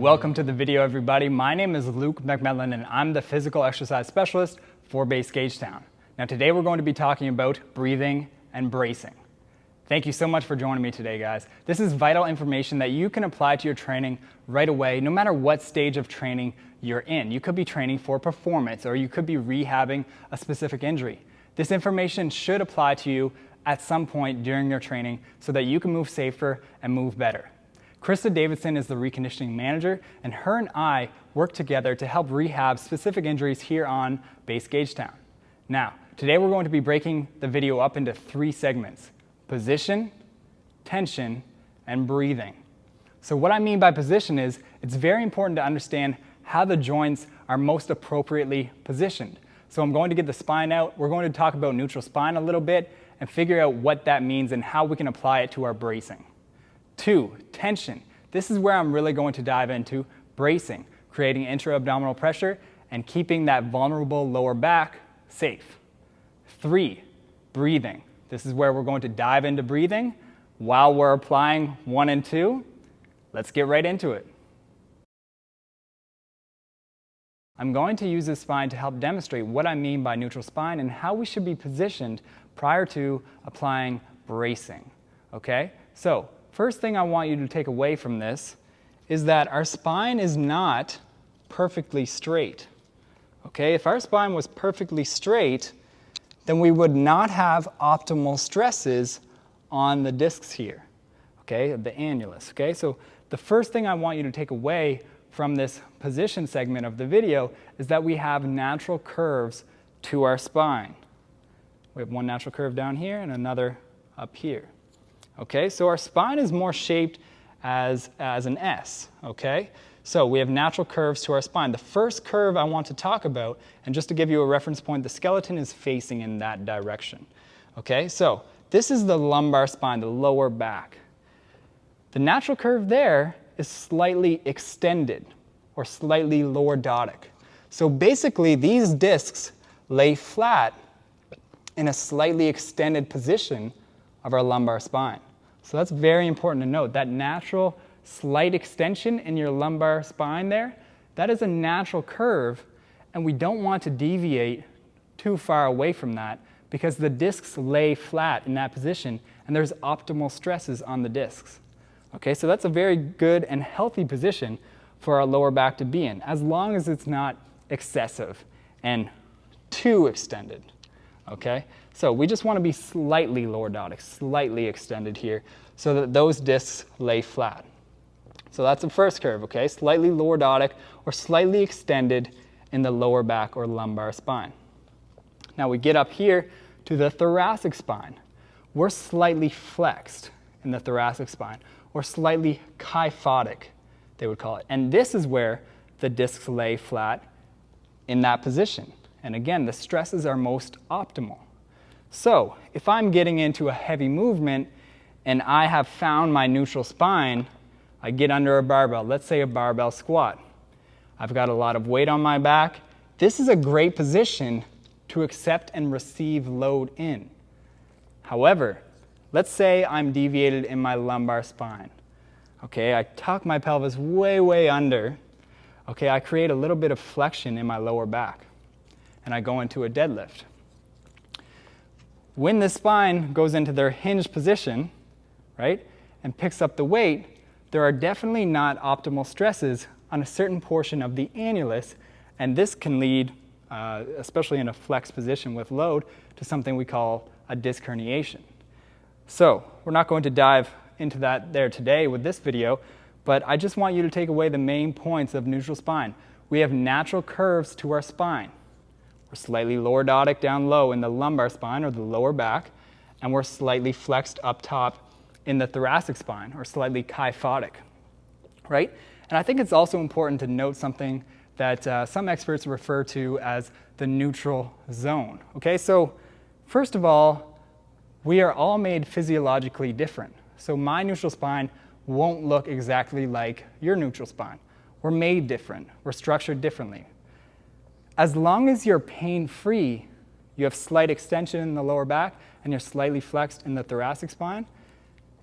Welcome to the video, everybody. My name is Luke Macmillan and I'm the physical exercise specialist for Base Gagetown. Now today we're going to be talking about breathing and bracing. Thank you so much for joining me today, guys. This is vital information that you can apply to your training right away, no matter what stage of training you're in. You could be training for performance or you could be rehabbing a specific injury. This information should apply to you at some point during your training so that you can move safer and move better. Krista Davidson is the reconditioning manager, and her and I work together to help rehab specific injuries here on Base Gagetown. Now, today we're going to be breaking the video up into 3 segments: position, tension, and breathing. So what I mean by position is it's very important to understand how the joints are most appropriately positioned. So I'm going to get the spine out. We're going to talk about neutral spine a little bit and figure out what that means and how we can apply it to our bracing. 2, tension. This is where I'm really going to dive into bracing, creating intra-abdominal pressure and keeping that vulnerable lower back safe. 3, breathing. This is where we're going to dive into breathing while we're applying 1 and 2. Let's get right into it. I'm going to use this spine to help demonstrate what I mean by neutral spine and how we should be positioned prior to applying bracing. Okay? So, first thing I want you to take away from this is that our spine is not perfectly straight. Okay? If our spine was perfectly straight, then we would not have optimal stresses on the discs here, okay, the annulus. Okay? So the first thing I want you to take away from this position segment of the video is that we have natural curves to our spine. We have one natural curve down here and another up here. Okay, so our spine is more shaped as an S, okay? So we have natural curves to our spine. The first curve I want to talk about, and just to give you a reference point, the skeleton is facing in that direction. Okay, so this is the lumbar spine, the lower back. The natural curve there is slightly extended or slightly lordotic. So basically these discs lay flat in a slightly extended position of our lumbar spine. So that's very important to note. That natural slight extension in your lumbar spine there, that is a natural curve, and we don't want to deviate too far away from that because the discs lay flat in that position and there's optimal stresses on the discs. Okay, so that's a very good and healthy position for our lower back to be in, as long as it's not excessive and too extended. Okay, so we just want to be slightly lordotic, slightly extended here so that those discs lay flat. So that's the first curve, okay, slightly lordotic or slightly extended in the lower back or lumbar spine. Now we get up here to the thoracic spine. We're slightly flexed in the thoracic spine, or slightly kyphotic, they would call it. And this is where the discs lay flat in that position. And again, the stresses are most optimal. So if I'm getting into a heavy movement and I have found my neutral spine, I get under a barbell, let's say a barbell squat. I've got a lot of weight on my back. This is a great position to accept and receive load in. However, let's say I'm deviated in my lumbar spine. Okay, I tuck my pelvis way under. Okay, I create a little bit of flexion in my lower back, and I go into a deadlift. When the spine goes into their hinged position, right, and picks up the weight, there are definitely not optimal stresses on a certain portion of the annulus, and this can lead, especially in a flexed position with load, to something we call a disc herniation. So we're not going to dive into that there today with this video, but I just want you to take away the main points of neutral spine. We have natural curves to our spine. We're slightly lordotic down low in the lumbar spine or the lower back, and we're slightly flexed up top in the thoracic spine or slightly kyphotic, right? And I think it's also important to note something that some experts refer to as the neutral zone. Okay, so first of all, we are all made physiologically different. So my neutral spine won't look exactly like your neutral spine. We're made different. We're structured differently. As long as you're pain-free, you have slight extension in the lower back and you're slightly flexed in the thoracic spine,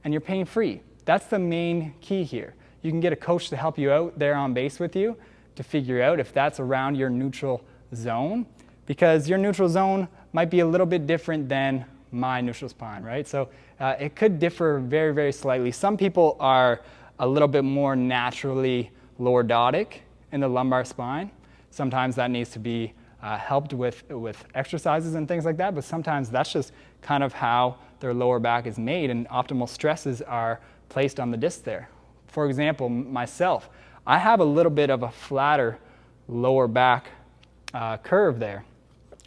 and you're pain-free. That's the main key here. you can get a coach to help you out there on base with you to figure out if that's around your neutral zone, because your neutral zone might be a little bit different than my neutral spine, right? So it could differ very, very slightly. Some people are a little bit more naturally lordotic in the lumbar spine. Sometimes that needs to be helped with exercises and things like that, but sometimes that's just kind of how their lower back is made, and optimal stresses are placed on the disc there. For example, myself, I have a little bit of a flatter lower back curve there.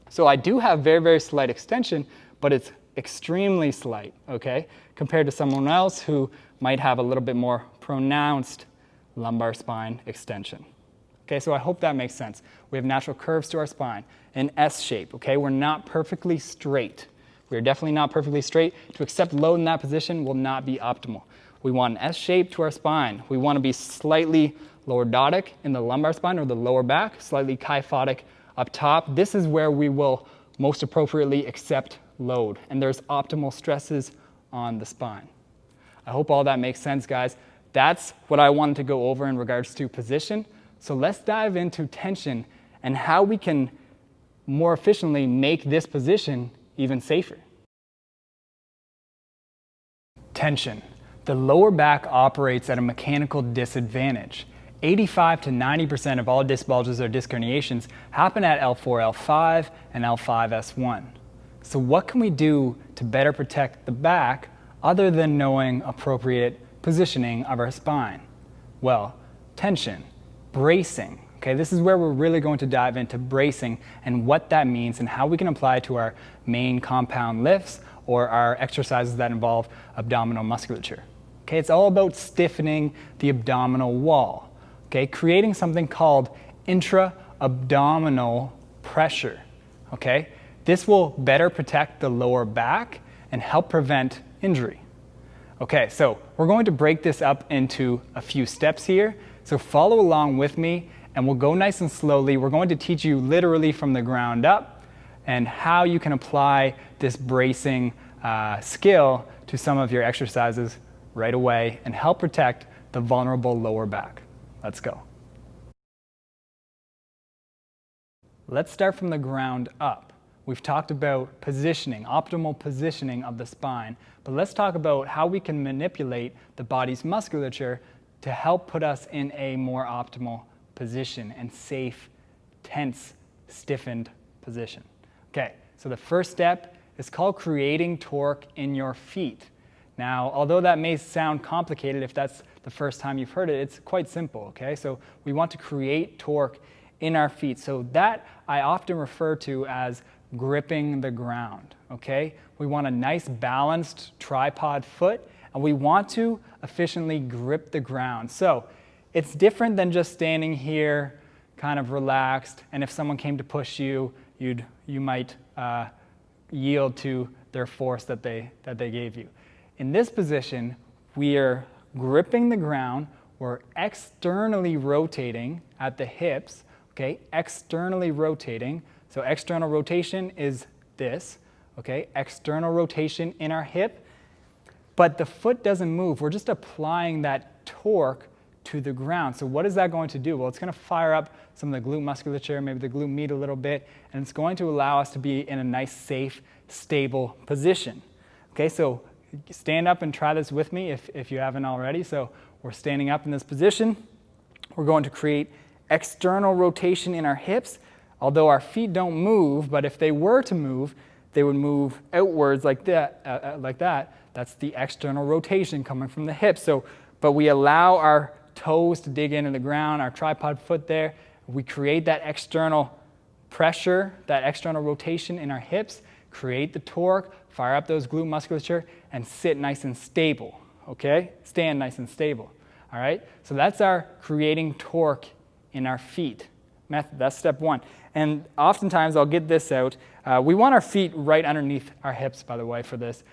So I do have very, very slight extension, but it's extremely slight, okay, compared to someone else who might have a little bit more pronounced lumbar spine extension. Okay, so I hope that makes sense. We have natural curves to our spine, an S shape, okay? We're not perfectly straight. We're definitely not perfectly straight. To accept load in that position will not be optimal. We want an S shape to our spine. We want to be slightly lordotic in the lumbar spine or the lower back, slightly kyphotic up top. This is where we will most appropriately accept load, and there's optimal stresses on the spine. I hope all that makes sense, guys. That's what I wanted to go over in regards to position. So let's dive into tension and how we can more efficiently make this position even safer. Tension. The lower back operates at a mechanical disadvantage. 85 to 90% of all disc bulges or disc herniations happen at L4, L5, and L5, S1. So what can we do to better protect the back other than knowing appropriate positioning of our spine? Well, tension, bracing. Okay, this is where we're really going to dive into bracing and what that means and how we can apply it to our main compound lifts or our exercises that involve abdominal musculature. Okay, it's all about stiffening the abdominal wall. Okay, creating something called intra-abdominal pressure. Okay, this will better protect the lower back and help prevent injury. Okay, so we're going to break this up into a few steps here. So follow along with me and we'll go nice and slowly. We're going to teach you literally from the ground up and how you can apply this bracing skill to some of your exercises right away and help protect the vulnerable lower back. Let's go. Let's start from the ground up. We've talked about positioning, optimal positioning of the spine, but let's talk about how we can manipulate the body's musculature to help put us in a more optimal position and safe, tense, stiffened position. Okay, so the first step is called creating torque in your feet. Now, although that may sound complicated if that's the first time you've heard it, it's quite simple, okay? So we want to create torque in our feet. So that I often refer to as gripping the ground, okay? We want a nice balanced tripod foot, and we want to efficiently grip the ground. So it's different than just standing here kind of relaxed, and if someone came to push you, you might yield to their force that they gave you. In this position, we are gripping the ground, we're externally rotating at the hips, okay, externally rotating. So external rotation is this, okay, external rotation in our hip, but the foot doesn't move. We're just applying that torque to the ground. So what is that going to do? Well, it's going to fire up some of the glute musculature, maybe the glute med a little bit, and it's going to allow us to be in a nice, safe, stable position. Okay, so stand up and try this with me if you haven't already. So we're standing up in this position. We're going to create external rotation in our hips, although our feet don't move, but if they were to move, they would move outwards like that. That's the external rotation coming from the hips. So, but we allow our toes to dig into the ground, our tripod foot there. We create that external pressure, that external rotation in our hips, create the torque, fire up those glute musculature, and sit nice and stable, okay? Stand nice and stable, all right? So that's our creating torque in our feet method. That's step one. And oftentimes, I'll get this out. We want our feet right underneath our hips, by the way, for this.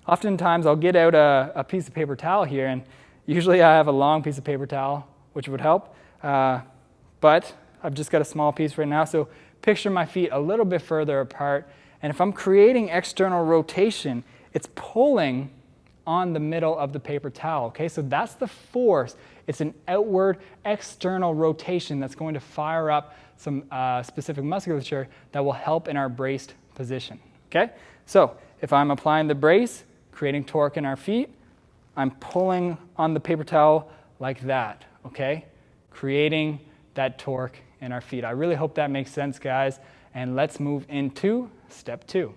Oftentimes, I'll get out a piece of paper towel here, and usually I have a long piece of paper towel, which would help. But I've just got a small piece right now, so picture my feet a little bit further apart. And if I'm creating external rotation, it's pulling on the middle of the paper towel, okay? So that's the force. It's an outward external rotation that's going to fire up some specific musculature that will help in our braced position, okay? So if I'm applying the brace, creating torque in our feet, I'm pulling on the paper towel like that, okay? Creating that torque in our feet. I really hope that makes sense, guys. And let's move into step 2.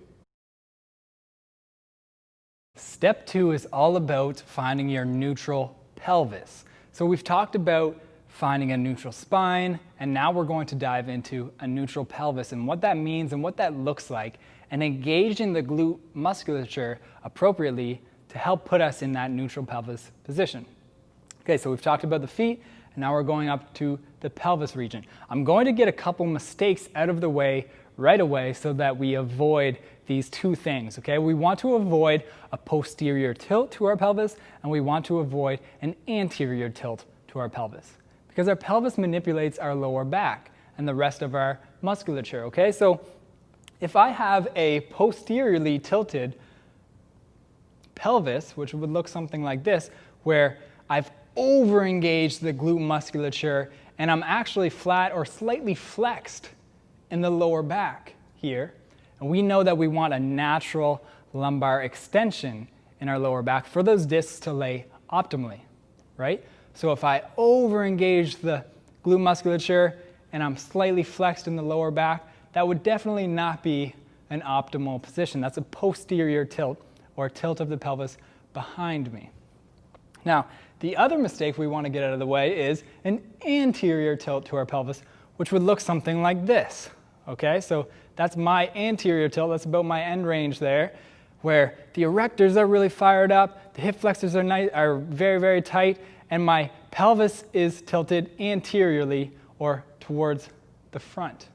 Step 2 is all about finding your neutral pelvis. So we've talked about finding a neutral spine, and now we're going to dive into a neutral pelvis and what that means and what that looks like, and engaging the glute musculature appropriately to help put us in that neutral pelvis position. Okay, so we've talked about the feet, and now we're going up to the pelvis region. I'm going to get a couple mistakes out of the way right away so that we avoid these two things, okay? We want to avoid a posterior tilt to our pelvis, and we want to avoid an anterior tilt to our pelvis, because our pelvis manipulates our lower back and the rest of our musculature, okay? So if I have a posteriorly tilted pelvis, which would look something like this, where I've over-engaged the glute musculature and I'm actually flat or slightly flexed in the lower back here, and we know that we want a natural lumbar extension in our lower back for those discs to lay optimally, right? So if I over-engage the glute musculature and I'm slightly flexed in the lower back, that would definitely not be an optimal position. That's a posterior tilt, or tilt of the pelvis behind me. Now, the other mistake we want to get out of the way is an anterior tilt to our pelvis, which would look something like this, okay? So that's my anterior tilt, that's about my end range there, where the erectors are really fired up, the hip flexors are very, very tight, and my pelvis is tilted anteriorly or towards the front,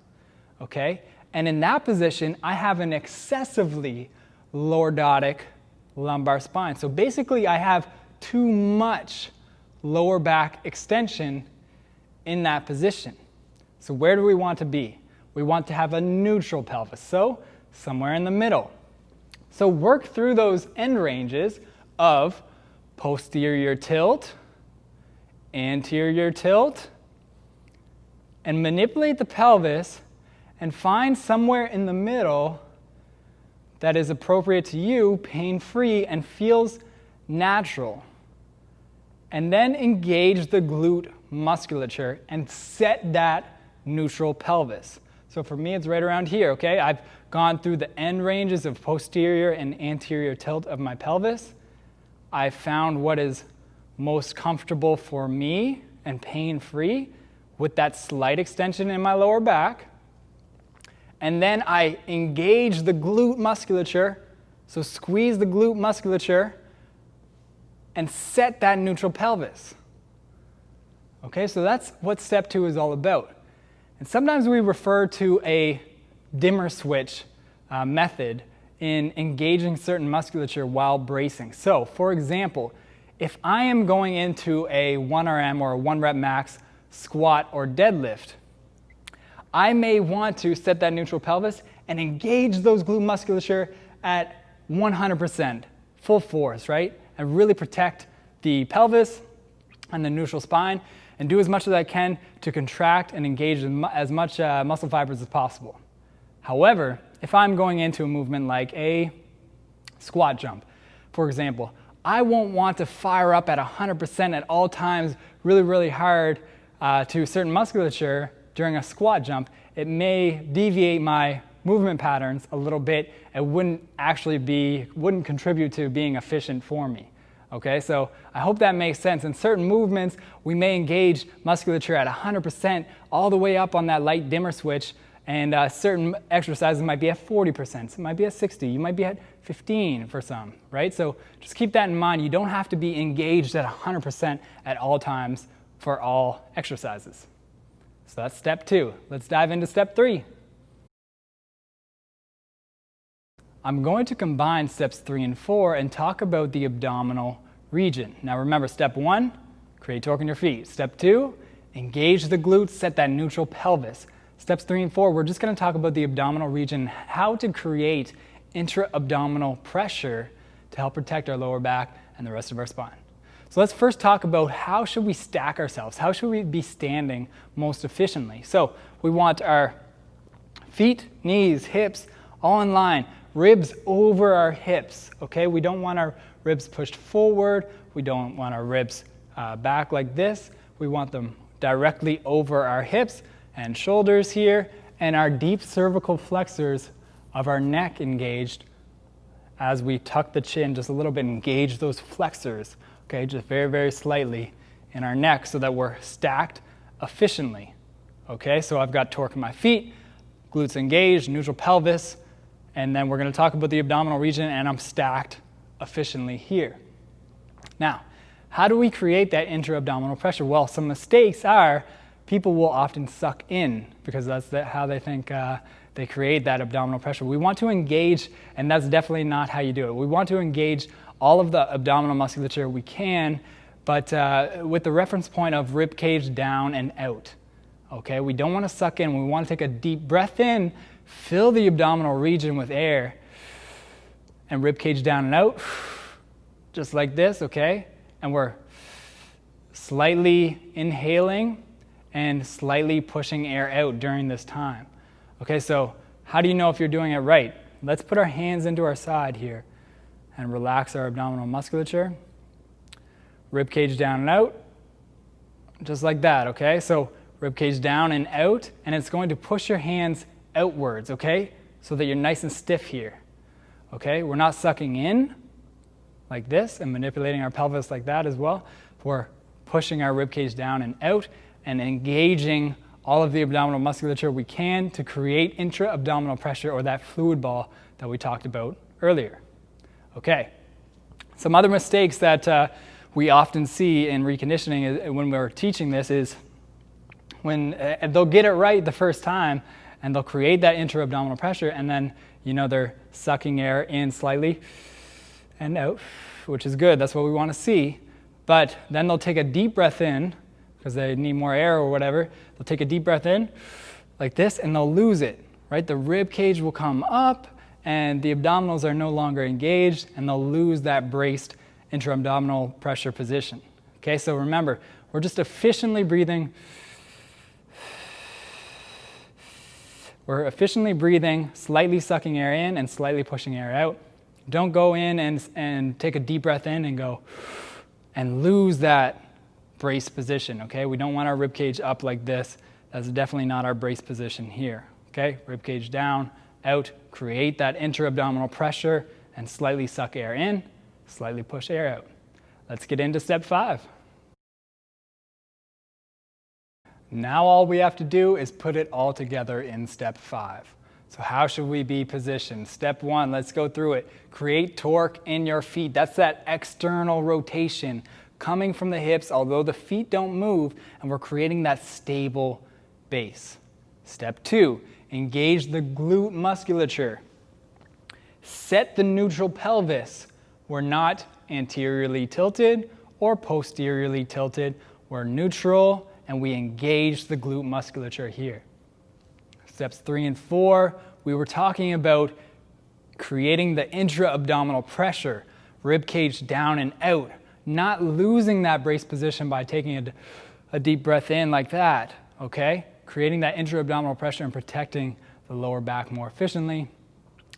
okay? And in that position, I have an excessively lordotic lumbar spine. So basically, I have too much lower back extension in that position. So where do we want to be? We want to have a neutral pelvis, so somewhere in the middle. So work through those end ranges of posterior tilt, anterior tilt, and manipulate the pelvis and find somewhere in the middle that is appropriate to you, pain-free, and feels natural. And then engage the glute musculature and set that neutral pelvis. So for me, it's right around here, okay? I've gone through the end ranges of posterior and anterior tilt of my pelvis. I've found what is most comfortable for me and pain-free with that slight extension in my lower back. And then I engage the glute musculature, so squeeze the glute musculature and set that neutral pelvis. Okay, so that's what step 2 is all about. And sometimes we refer to a dimmer switch method in engaging certain musculature while bracing. So, for example, if I am going into a 1RM or a 1 rep max squat or deadlift, I may want to set that neutral pelvis and engage those glute musculature at 100%, full force, right? And really protect the pelvis and the neutral spine and do as much as I can to contract and engage as much muscle fibers as possible. However, if I'm going into a movement like a squat jump, for example, I won't want to fire up at 100% at all times really, really hard to certain musculature during a squat jump. It may deviate my movement patterns a little bit. It wouldn't contribute to being efficient for me. Okay, so I hope that makes sense. In certain movements, we may engage musculature at 100% all the way up on that light dimmer switch, and certain exercises might be at 40%, it might be at 60, you might be at 15 for some, right? So just keep that in mind. You don't have to be engaged at 100% at all times for all exercises. So that's step 2. Let's dive into step 3. I'm going to combine steps 3 and 4 and talk about the abdominal region. Now remember, step 1, create torque in your feet. Step 2, engage the glutes, set that neutral pelvis. Steps 3 and 4, we're just going to talk about the abdominal region, how to create intra-abdominal pressure to help protect our lower back and the rest of our spine. So let's first talk about how should we stack ourselves? How should we be standing most efficiently? So we want our feet, knees, hips, all in line, ribs over our hips, okay? We don't want our ribs pushed forward. We don't want our ribs back like this. We want them directly over our hips and shoulders here, and our deep cervical flexors of our neck engaged as we tuck the chin just a little bit, engage those flexors, okay, just very, very slightly in our neck so that we're stacked efficiently, okay? So I've got torque in my feet, glutes engaged, neutral pelvis, and then we're going to talk about the abdominal region, and I'm stacked efficiently here. Now, how do we create that intra-abdominal pressure? Well, some mistakes are people will often suck in because that's how they think they create that abdominal pressure. We want to engage, and that's definitely not how you do it. We want to engage all of the abdominal musculature we can, but with the reference point of rib cage down and out. Okay, we don't want to suck in. We want to take a deep breath in, fill the abdominal region with air, and rib cage down and out, just like this, okay? And we're slightly inhaling and slightly pushing air out during this time. Okay, so how do you know if you're doing it right? Let's put our hands into our side here and relax our abdominal musculature. Rib cage down and out, just like that, okay? So rib cage down and out, and it's going to push your hands outwards, okay? So that you're nice and stiff here, okay? We're not sucking in like this and manipulating our pelvis like that as well. We're pushing our rib cage down and out and engaging all of the abdominal musculature we can to create intra-abdominal pressure, or that fluid ball that we talked about earlier. Okay, some other mistakes that we often see in reconditioning when we're teaching this is when they'll get it right the first time and they'll create that intra-abdominal pressure, and then they're sucking air in slightly and out, which is good. That's what we want to see. But then they'll take a deep breath in because they need more air or whatever. They'll take a deep breath in like this and they'll lose it, right? The rib cage will come up and the abdominals are no longer engaged, and they'll lose that braced intra-abdominal pressure position. Okay, so remember, we're just efficiently breathing. We're efficiently breathing, slightly sucking air in and slightly pushing air out. Don't go in and take a deep breath in and go and lose that brace position, okay? We don't want our rib cage up like this. That's definitely not our brace position here, okay? Rib cage down, out, create that intra-abdominal pressure and slightly suck air in, slightly push air out. Let's get into step 5. Now all we have to do is put it all together in step 5. So how should we be positioned? Step 1, let's go through it. Create torque in your feet. That's that external rotation coming from the hips, although the feet don't move, and we're creating that stable base. Step 2, engage the glute musculature. Set the neutral pelvis. We're not anteriorly tilted or posteriorly tilted. We're neutral, and we engage the glute musculature here. Steps 3 and 4, we were talking about creating the intra-abdominal pressure, rib cage down and out, not losing that brace position by taking a deep breath in like that, okay? Creating that intra-abdominal pressure and protecting the lower back more efficiently.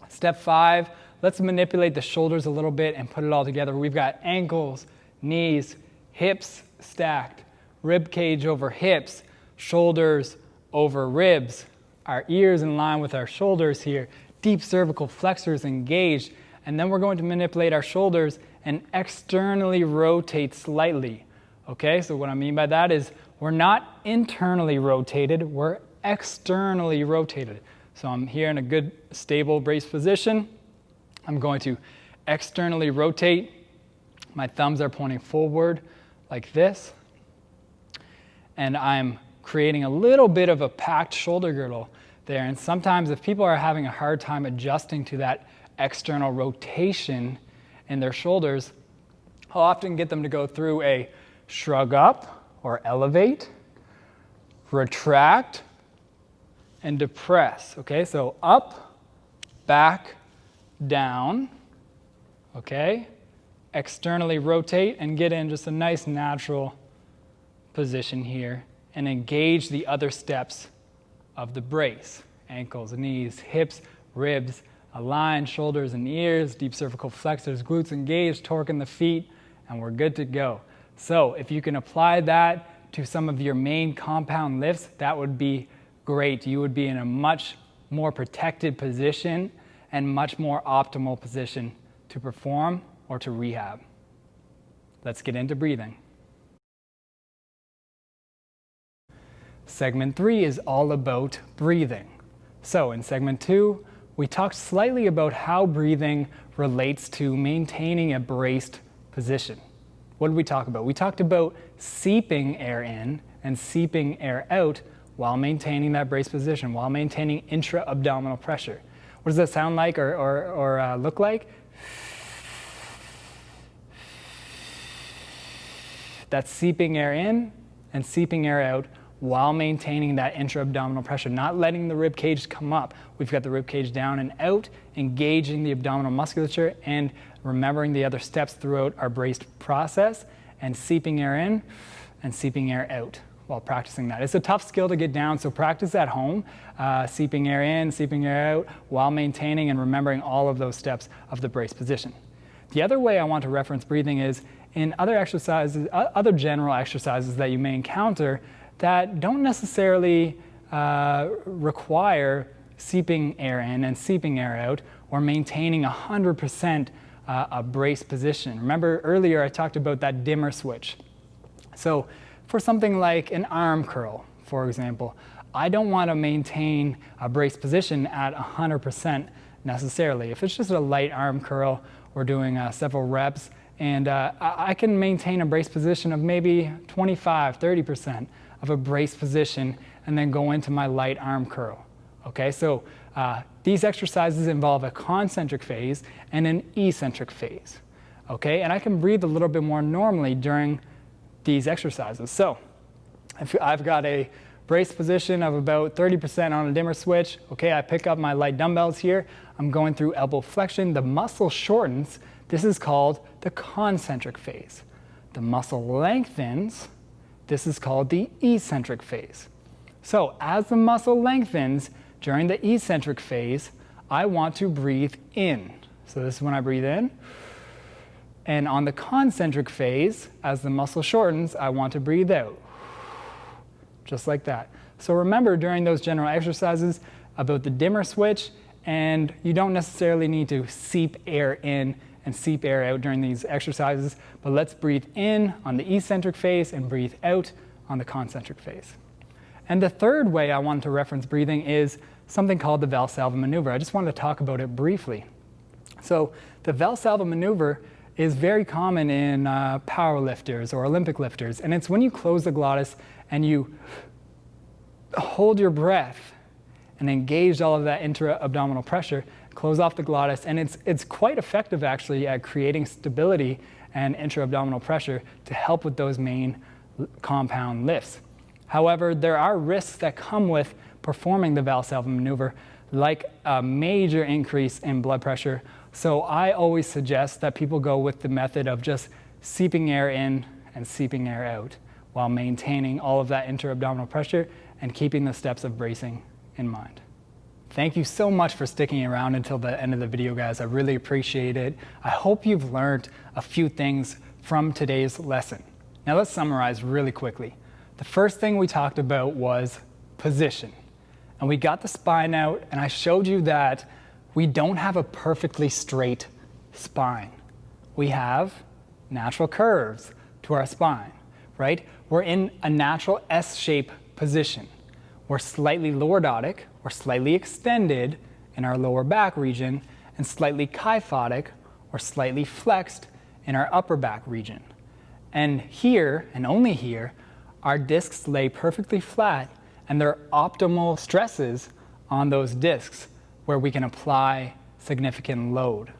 Step 5, let's manipulate the shoulders a little bit and put it all together. We've got ankles, knees, hips stacked, rib cage over hips, shoulders over ribs, our ears in line with our shoulders here, deep cervical flexors engaged, and then we're going to manipulate our shoulders and externally rotate slightly. Okay, so what I mean by that is we're not internally rotated, we're externally rotated. So I'm here in a good stable brace position. I'm going to externally rotate. My thumbs are pointing forward like this. And I'm creating a little bit of a packed shoulder girdle there. And sometimes if people are having a hard time adjusting to that external rotation in their shoulders, I'll often get them to go through a shrug up or elevate, retract, and depress. Okay, so up, back, down. okay? Externally rotate and get in just a nice natural position here and engage the other steps of the brace. Ankles, knees, hips, ribs, align, shoulders and ears, deep cervical flexors, glutes engaged, torque in the feet, and we're good to go. So if you can apply that to some of your main compound lifts, that would be great. You would be in a much more protected position and much more optimal position to perform or to rehab. Let's get into breathing. Segment 3 is all about breathing. So in segment 2, we talked slightly about how breathing relates to maintaining a braced position. What did we talk about? We talked about seeping air in and seeping air out while maintaining that braced position, while maintaining intra-abdominal pressure. What does that sound like or look like? That's seeping air in and seeping air out while maintaining that intra-abdominal pressure, not letting the rib cage come up. We've got the rib cage down and out, engaging the abdominal musculature and remembering the other steps throughout our braced process and seeping air in and seeping air out while practicing that. It's a tough skill to get down, so practice at home, seeping air in, seeping air out, while maintaining and remembering all of those steps of the braced position. The other way I want to reference breathing is in other exercises, other general exercises that you may encounter that don't necessarily require seeping air in and seeping air out or maintaining 100% a braced position. Remember earlier I talked about that dimmer switch. So for something like an arm curl, for example, I don't want to maintain a braced position at 100% necessarily. If it's just a light arm curl, we're doing several reps, and I can maintain a braced position of maybe 25, 30% of a braced position and then go into my light arm curl. Okay, so these exercises involve a concentric phase and an eccentric phase. Okay, and I can breathe a little bit more normally during these exercises. So if I've got a braced position of about 30% on a dimmer switch, okay, I pick up my light dumbbells here, I'm going through elbow flexion, the muscle shortens, this is called the concentric phase. The muscle lengthens, this is called the eccentric phase. So as the muscle lengthens during the eccentric phase, I want to breathe in. So this is when I breathe in. And on the concentric phase, as the muscle shortens, I want to breathe out. Just like that. So remember during those general exercises about the dimmer switch, and you don't necessarily need to seep air in and seep air out during these exercises, but let's breathe in on the eccentric phase and breathe out on the concentric phase. And the third way I wanted to reference breathing is something called the Valsalva maneuver. I just wanted to talk about it briefly. So the Valsalva maneuver is very common in power lifters or Olympic lifters, and it's when you close the glottis and you hold your breath and engage all of that intra-abdominal pressure, close off the glottis, and it's quite effective actually at creating stability and intra-abdominal pressure to help with those main compound lifts. However, there are risks that come with performing the Valsalva maneuver, like a major increase in blood pressure. So I always suggest that people go with the method of just seeping air in and seeping air out while maintaining all of that intra-abdominal pressure and keeping the steps of bracing in mind. Thank you so much for sticking around until the end of the video, guys. I really appreciate it. I hope you've learned a few things from today's lesson. Now let's summarize really quickly. The first thing we talked about was position. And we got the spine out, and I showed you that we don't have a perfectly straight spine. We have natural curves to our spine, right? We're in a natural S-shaped position. We're slightly lordotic, or slightly extended in our lower back region, and slightly kyphotic, or slightly flexed in our upper back region. And here, and only here, our discs lay perfectly flat, and there are optimal stresses on those discs where we can apply significant load,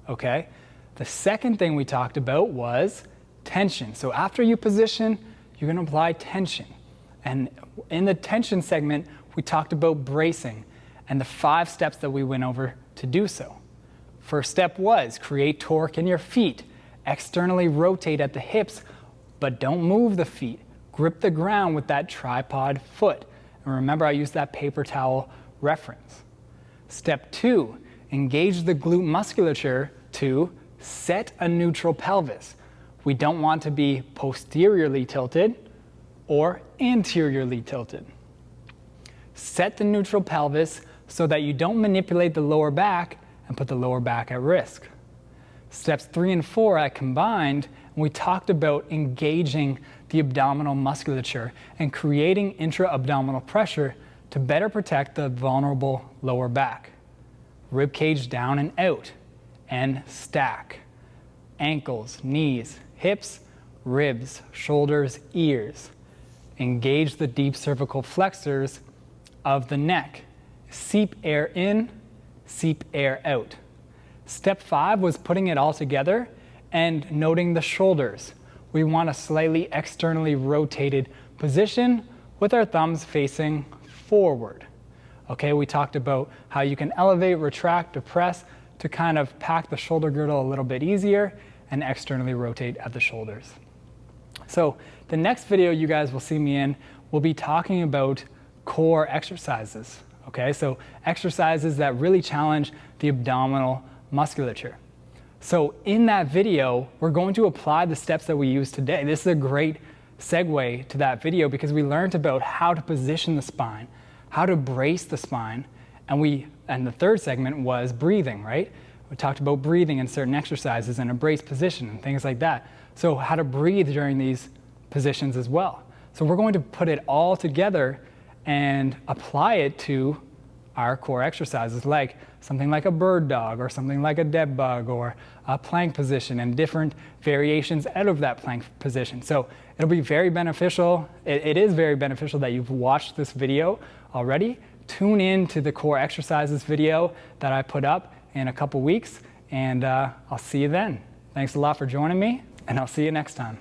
okay? The second thing we talked about was tension. So after you position, you're gonna apply tension. And in the tension segment, we talked about bracing and the 5 steps that we went over to do so. First step was create torque in your feet. Externally rotate at the hips, but don't move the feet. Grip the ground with that tripod foot. And remember, I used that paper towel reference. Step 2, engage the glute musculature to set a neutral pelvis. We don't want to be posteriorly tilted or anteriorly tilted. Set the neutral pelvis so that you don't manipulate the lower back and put the lower back at risk. Steps 3 and 4 I combined, and we talked about engaging the abdominal musculature and creating intra-abdominal pressure to better protect the vulnerable lower back. Rib cage down and out, and stack. Ankles, knees, hips, ribs, shoulders, ears. Engage the deep cervical flexors of the neck. Seep air in, seep air out. Step 5 was putting it all together and noting the shoulders. We want a slightly externally rotated position with our thumbs facing forward. Okay, we talked about how you can elevate, retract, depress to kind of pack the shoulder girdle a little bit easier and externally rotate at the shoulders. So the next video you guys will see me in will be talking about core exercises. Okay, so exercises that really challenge the abdominal musculature. So in that video, we're going to apply the steps that we used today. This is a great segue to that video because we learned about how to position the spine, how to brace the spine, and the third segment was breathing, right? We talked about breathing in certain exercises and a brace position and things like that. So how to breathe during these positions as well. So we're going to put it all together and apply it to our core exercises, like something like a bird dog or something like a dead bug or a plank position and different variations out of that plank position. So it'll be very beneficial. It is very beneficial that you've watched this video already. Tune in to the core exercises video that I put up in a couple weeks, and I'll see you then. Thanks a lot for joining me, and I'll see you next time.